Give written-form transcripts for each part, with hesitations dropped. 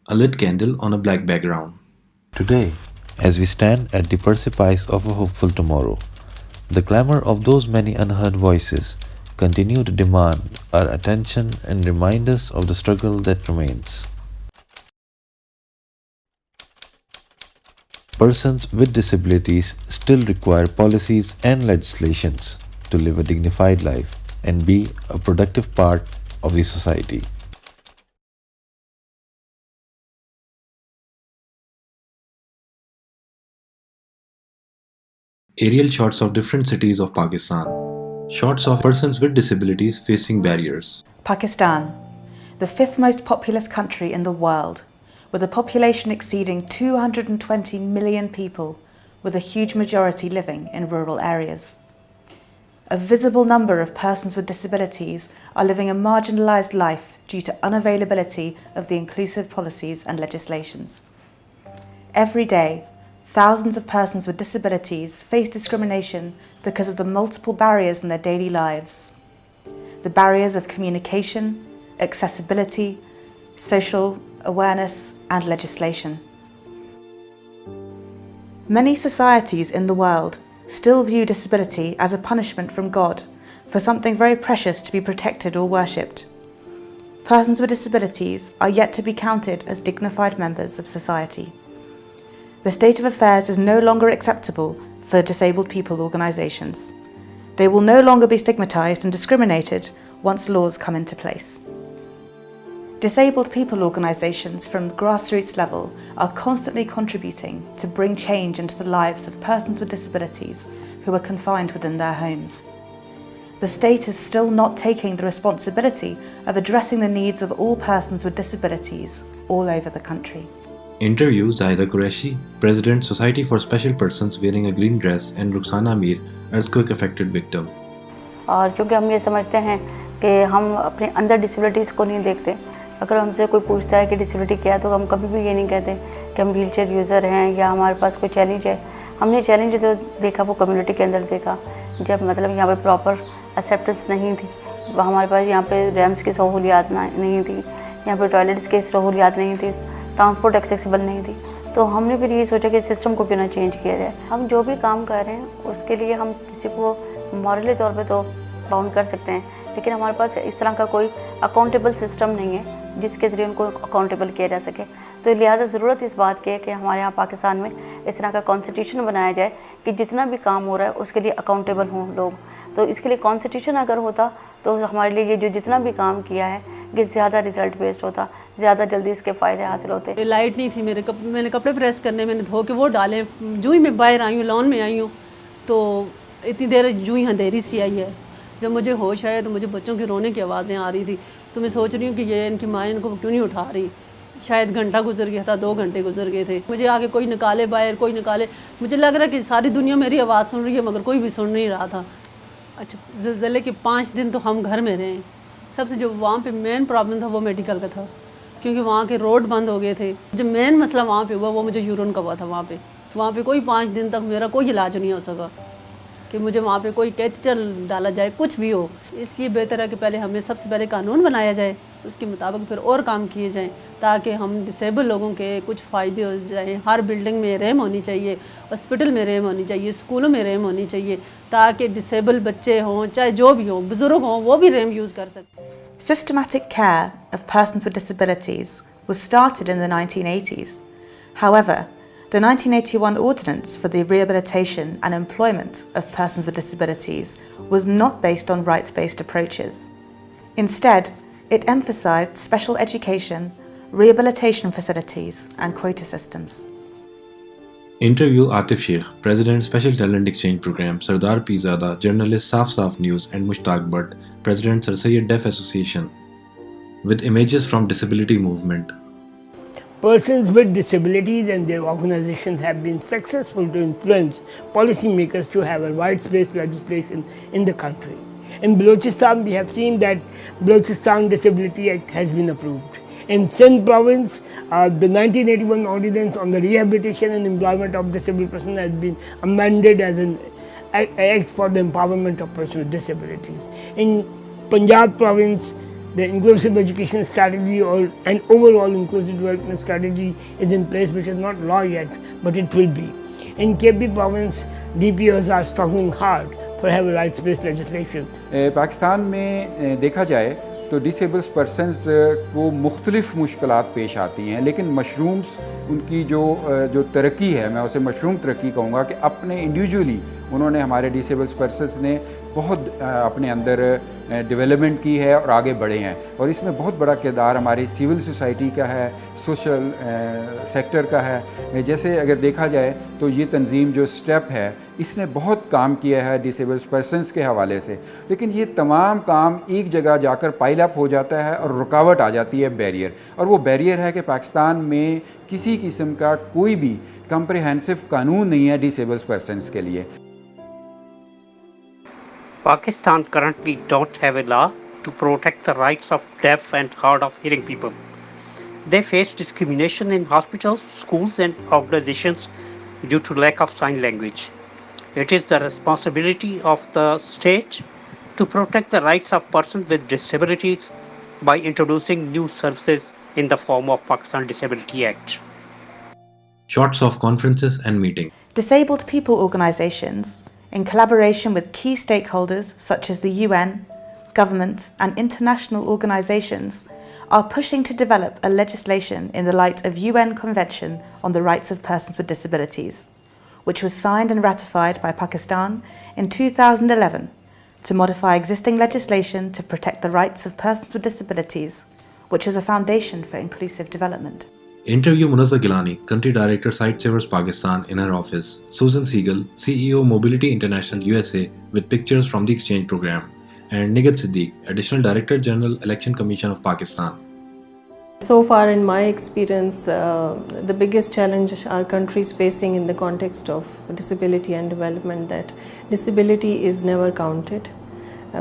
A lit candle on a black background. Today, as we stand at the precipice of a hopeful tomorrow, the clamor of those many unheard voices continue to demand our attention and remind us of the struggle that remains. Persons with disabilities still require policies and legislations to live a dignified life and be a productive part of the society. Aerial shots of different cities of Pakistan. Shots of persons with disabilities facing barriers. Pakistan, the fifth most populous country in the world, with a population exceeding 220 million people, with a huge majority living in rural areas. A visible number of persons with disabilities are living a marginalised life due to unavailability of the inclusive policies and legislations. Every day, thousands of persons with disabilities face discrimination because of the multiple barriers in their daily lives. The barriers of communication, accessibility, social awareness, and legislation. Many societies in the world still view disability as a punishment from God for something very precious to be protected or worshipped. Persons with disabilities are yet to be counted as dignified members of society. The state of affairs is no longer acceptable for disabled people organisations. They will no longer be stigmatised and discriminated once laws come into place. Disabled people organisations from grassroots level are constantly contributing to bring change into the lives of persons with disabilities who are confined within their homes. The state is still not taking the responsibility of addressing the needs of all persons with disabilities all over the country. Interview Zahida Qureshi, President Society for Special Persons wearing a green dress, and Ruxana Mir, earthquake affected victim. और क्योंकि हम ये समझते हैं कि हम अपने अंदर डिसेबिलिटीज़ को नहीं देखते, अगर हमसे कोई पूछता है कि डिसेबिलिटी क्या है तो हम कभी भी ये नहीं कहते कि हम व्हीलचेयर यूज़र हैं या हमारे पास कोई चैलेंज है। हमने चैलेंज जो देखा वो कम्युनिटी के अंदर देखा, जब मतलब यहाँ पे प्रॉपर एक्सेप्टेंस नहीं थी, हमारे पास यहाँ पे रैम्स की सहूलियात नहीं थी, यहाँ पे टॉयलेट्स की सहूलियात नहीं थी, ट्रांसपोर्ट एक्सेसिबल नहीं थी, तो हमने फिर ये सोचा कि सिस्टम को क्यों ना चेंज किया जाए। हम जो भी काम कर रहे हैं उसके लिए हम किसी को मॉरली तौर पे तो बाउंड कर सकते हैं, लेकिन हमारे पास इस तरह का कोई अकाउंटेबल सिस्टम नहीं है जिसके ज़रिए उनको अकाउंटेबल किया जा सके। तो लिहाजा ज़रूरत इस बात की है कि हमारे यहाँ पाकिस्तान में इस तरह का कॉन्स्टिट्यूशन बनाया जाए कि जितना भी काम हो रहा है उसके लिए अकाउंटेबल हों लोग। तो इसके लिए कॉन्स्टिट्यूशन अगर होता तो हमारे लिए ये जो जितना भी काम किया है कि ज़्यादा रिजल्ट बेस्ड होता, ज़्यादा जल्दी इसके फ़ायदे हासिल होते। लाइट नहीं थी मैंने कपड़े प्रेस करने, मैंने धो के वो डाले, जूँ ही मैं बाहर आई हूँ, लॉन में आई हूँ, तो इतनी देर जूँ ही अंधेरी सी आई है। जब मुझे होश आया तो मुझे बच्चों की रोने की आवाज़ें आ रही थी, तो मैं सोच रही हूँ कि ये इनकी माँ इनको क्यों नहीं उठा रही। शायद घंटा गुजर गया था, 2 घंटे गुजर गए थे, मुझे आगे कोई निकाले बाहर, कोई निकाले। मुझे लग रहा है कि सारी दुनिया मेरी आवाज़ सुन रही है मगर कोई भी सुन नहीं रहा था। अच्छा, ज़िलज़ले के 5 दिन तो हम घर में रहे। सबसे जो वहाँ पे मेन प्रॉब्लम था वो मेडिकल का था, क्योंकि वहाँ के रोड बंद हो गए थे। जो मेन मसला वहाँ पे हुआ वो मुझे यूरिन का हुआ था। वहाँ पे कोई 5 दिन तक मेरा कोई इलाज नहीं हो सका कि मुझे वहाँ पे कोई कैथेटर डाला जाए, कुछ भी हो। इसलिए बेहतर है कि पहले हमें सबसे पहले कानून बनाया जाए, उसके मुताबिक फिर और काम किए जाएं, ताकि हम डिसेबल लोगों के कुछ फ़ायदे हो जाएं। हर बिल्डिंग में रैम होनी चाहिए, हॉस्पिटल में रैम होनी चाहिए, स्कूलों में रैम होनी चाहिए, ताकि डिसेबल बच्चे हों चाहे जो भी हों, बुज़ुर्ग हों, वो भी रैम यूज़ कर सकें। Systematic care of persons with disabilities was started in the 1980s. However, the 1981 Ordinance for the Rehabilitation and Employment of Persons with Disabilities was not based on rights-based approaches. Instead, it emphasised special education, rehabilitation facilities and quota systems. Interview Atif Sheikh, President Special Talent Exchange Program, Sardar Pizada, journalist Saf Saf News, and Mushtaq Butt, President Sir Syed Deaf Association, with images from Disability Movement. Persons with disabilities and their organizations have been successful to influence policymakers to have a rights-based legislation in the country. In Balochistan, we have seen that Balochistan Disability Act has been approved. In Sindh province, the 1981 ordinance on the rehabilitation and employment of disabled persons has been amended as an act for the empowerment of persons with disabilities. In Punjab province, the inclusive education strategy or an overall inclusive development strategy is in place, which is not law yet, but it will be. In KP province, DPOs are struggling hard for have rights-based legislation. Pakistan में देखा जाए तो disables persons को मुख्तलिफ मुश्किलात पेश आती हैं, लेकिन मशरूम्स उनकी जो तरक्की है, मैं उसे मशरूम तरक्की कहूँगा कि अपने इंडिविजुअली उन्होंने हमारे डिसेबल्स पर्सनस ने बहुत अपने अंदर डेवलपमेंट की है और आगे बढ़े हैं, और इसमें बहुत बड़ा किरदार हमारी सिविल सोसाइटी का है, सोशल सेक्टर का है। जैसे अगर देखा जाए तो ये तंजीम जो स्टेप है इसने बहुत काम किया है डिसेबल्स पर्सनस के हवाले से, लेकिन ये तमाम काम एक जगह जाकर पाइल अप हो जाता है और रुकावट आ जाती है, बैरियर, और वो बैरियर है कि पाकिस्तान में किसी किस्म का कोई भी कम्प्रिहेंसिव कानून नहीं है डिसेबल्स पर्सनस के लिए। Pakistan currently don't have a law to protect the rights of deaf and hard of hearing people. They face discrimination in hospitals, schools and organizations due to lack of sign language. It is the responsibility of the state to protect the rights of persons with disabilities by introducing new services in the form of Pakistan Disability Act. Shots of conferences and meetings. Disabled people organisations, in collaboration with key stakeholders such as the UN, government and international organisations, are pushing to develop a legislation in the light of UN Convention on the Rights of Persons with Disabilities, which was signed and ratified by Pakistan in 2011 to modify existing legislation to protect the rights of persons with disabilities, which is a foundation for inclusive development. Interview Munazzar Gilani, Country Director Sightsavers Pakistan in her office. Susan Siegel, CEO Mobility International USA with pictures from the exchange program. And Nigat Siddiq, Additional Director General Election Commission of Pakistan. So far in my experience, the biggest challenge our country is facing in the context of disability and development, that disability is never counted.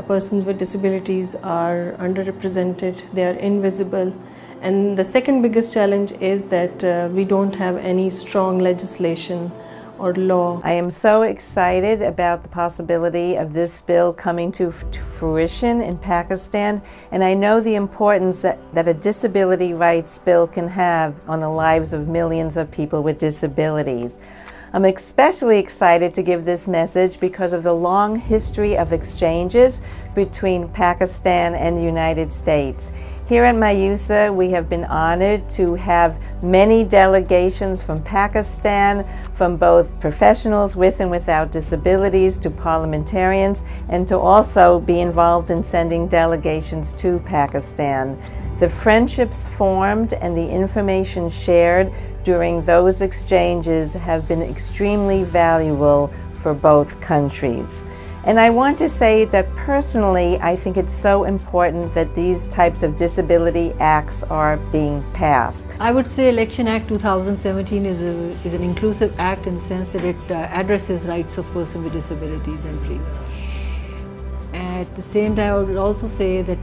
Persons with disabilities are underrepresented, they are invisible. And the second biggest challenge is that we don't have any strong legislation or law. I am so excited about the possibility of this bill coming to fruition in Pakistan, and I know the importance that a disability rights bill can have on the lives of millions of people with disabilities. I'm especially excited to give this message because of the long history of exchanges between Pakistan and the United States. Here at Mayusa, we have been honored to have many delegations from Pakistan, from both professionals with and without disabilities to parliamentarians, and to also be involved in sending delegations to Pakistan. The friendships formed and the information shared during those exchanges have been extremely valuable for both countries. And I want to say that personally, I think it's so important that these types of disability acts are being passed. I would say Election Act 2017 is an inclusive act in the sense that it addresses rights of persons with disabilities and free. At the same time, I would also say that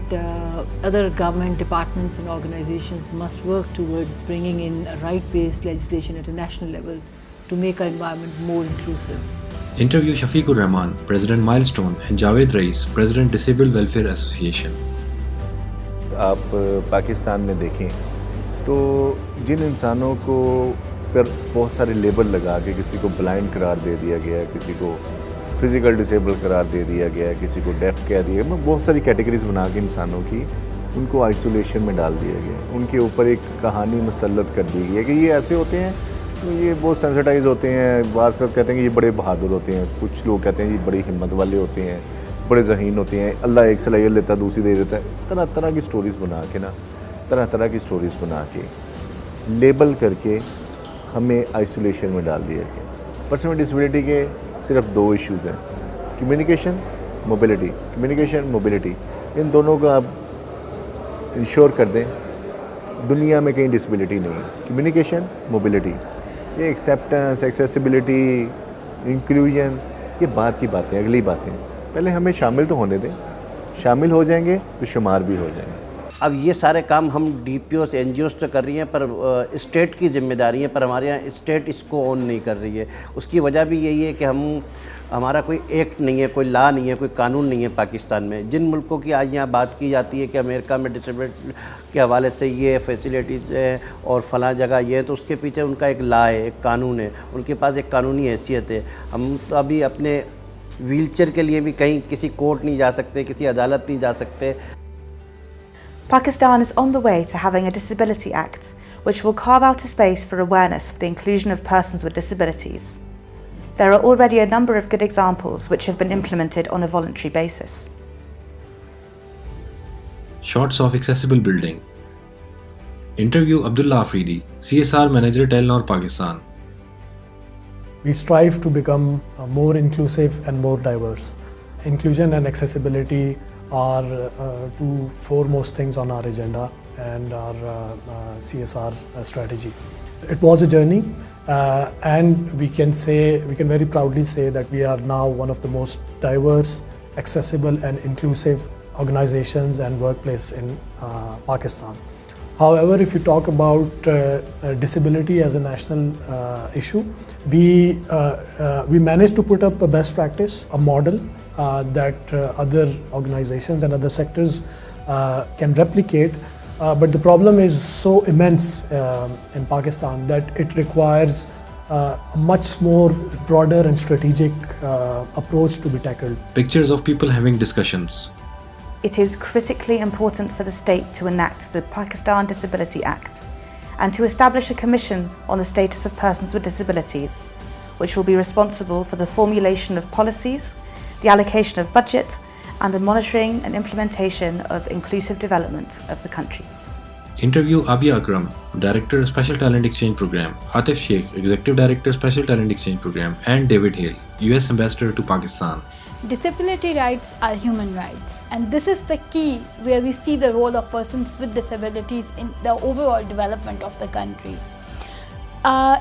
other government departments and organizations must work towards bringing in right-based legislation at a national level to make our environment more inclusive. Interview Shafiqur Rahman, President Milestone, and Javed Rais, President Disabled Welfare Association. आप पाकिस्तान में देखें तो जिन इंसानों को पर बहुत सारे label लगा के किसी को ब्लाइंड करार दे दिया गया है, किसी को फिज़िकल डिसेबल करार दे दिया गया है, किसी को डेफ कह दिया गया, बहुत सारी कैटेगरीज बना के इंसानों की उनको आइसोलेशन में डाल दिया गया। उनके ऊपर एक कहानी मुसल्लत कर दी गई है कि ये ऐसे होते हैं, तो ये बहुत सेंसिटाइज होते हैं, बाज़ कहते हैं कि ये बड़े बहादुर होते हैं, कुछ लोग कहते हैं ये बड़ी हिम्मत वाले होते हैं, बड़े ज़हीन होते हैं, अल्लाह एक सलाहियत लेता है दूसरी दे देता है। तरह तरह की स्टोरीज़ बना के ना, तरह तरह की स्टोरीज़ बना के लेबल करके हमें आइसोलेशन में डाल दिया गया। पर्सन विद डिसेबिलिटी के सिर्फ दो इश्यूज़ हैं, कम्युनिकेशन, मोबिलिटी। कम्युनिकेशन, मोबिलिटी, इन दोनों को आप इंश्योर कर दें, दुनिया में कहीं डिसेबिलिटी नहीं है। कम्युनिकेशन, मोबिलिटी, ये एक्सेप्टेंस, एक्सेसिबिलिटी, इंक्लूजन, ये बात की बातें, अगली बातें। पहले हमें शामिल तो होने दें, शामिल हो जाएंगे तो शुमार भी हो जाएंगे। अब ये सारे काम हम DPOs NGOs तो कर रही हैं, पर स्टेट की जिम्मेदारी है, पर हमारे यहाँ स्टेट इसको ऑन नहीं कर रही है। उसकी वजह भी यही है कि हमारा कोई एक्ट नहीं है, कोई लॉ नहीं है, कोई कानून नहीं है पाकिस्तान में। जिन मुल्कों की आज यहाँ बात की जाती है कि अमेरिका में डिसेबिलिटी के हवाले से ये फैसिलिटीज़ हैं और फ़लाँ जगह ये है, तो उसके पीछे उनका एक लॉ है, एक कानून है, उनके पास एक कानूनी हैसियत है। हम तो अभी अपने व्हीलचेयर के लिए भी कहीं किसी कोर्ट नहीं जा सकते, किसी अदालत नहीं जा सकते। Pakistan is on the way to having a Disability Act, which will carve out a space for awareness for the inclusion of persons with disabilities. There are already a number of good examples which have been implemented on a voluntary basis. Shots of accessible building. Interview Abdullah Afridi, CSR Manager Telenor Pakistan. We strive to become more inclusive and more diverse. Inclusion and accessibility are two foremost things on our agenda and our CSR strategy. It was a journey, and we can very proudly say that we are now one of the most diverse, accessible and inclusive organizations and workplace in Pakistan. However, if you talk about disability as a national issue, we managed to put up a best practice, a model that other organizations and other sectors can replicate. But the problem is so immense in Pakistan that it requires a much more broader and strategic approach to be tackled. Pictures of people having discussions. It is critically important for the state to enact the Pakistan Disability Act and to establish a commission on the status of persons with disabilities, which will be responsible for the formulation of policies, the allocation of budget, and the monitoring and implementation of inclusive development of the country. Interview Abia Akram, Director Special Talent Exchange Program, Atif Sheikh, Executive Director Special Talent Exchange Program, and David Hale, US Ambassador to Pakistan. Disability rights are human rights, and this is the key where we see the role of persons with disabilities in the overall development of the country.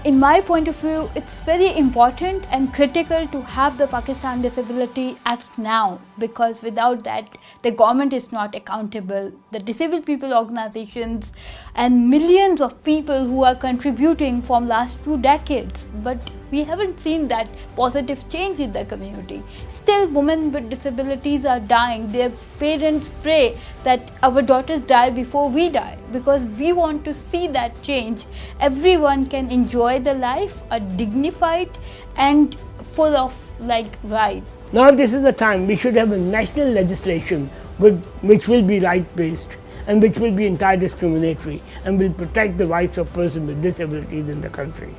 In my point of view, it's very important and critical to have the Pakistan Disability Act now, because without that, the government is not accountable. The disabled people organizations and millions of people who are contributing from last 2 decades, but we haven't seen that positive change in the community. Still, women with disabilities are dying. Their parents pray that our daughters die before we die, because we want to see that change. Everyone can enjoy the life, a dignified and full of rights. Now this is the time we should have a national legislation which will be right-based and which will be anti-discriminatory and will protect the rights of persons with disabilities in the country.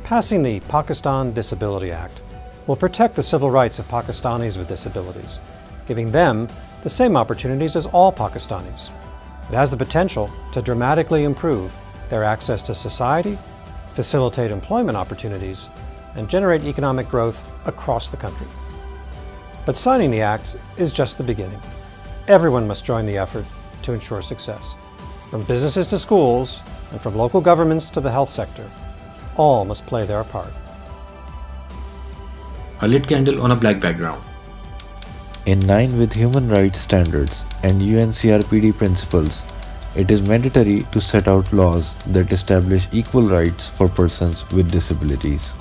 Passing the Pakistan Disability Act will protect the civil rights of Pakistanis with disabilities, giving them the same opportunities as all Pakistanis. It has the potential to dramatically improve their access to society, facilitate employment opportunities, and generate economic growth across the country. But signing the Act is just the beginning. Everyone must join the effort to ensure success. From businesses to schools, and from local governments to the health sector, all must play their part. A lit candle on a black background. In line with human rights standards and UNCRPD principles, it is mandatory to set out laws that establish equal rights for persons with disabilities.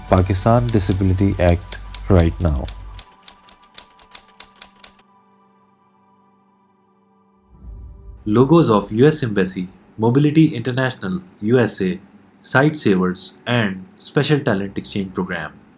Pakistan Disability Act right now. Logos of US Embassy, Mobility International, USA, Sightsavers, and Special Talent Exchange Program.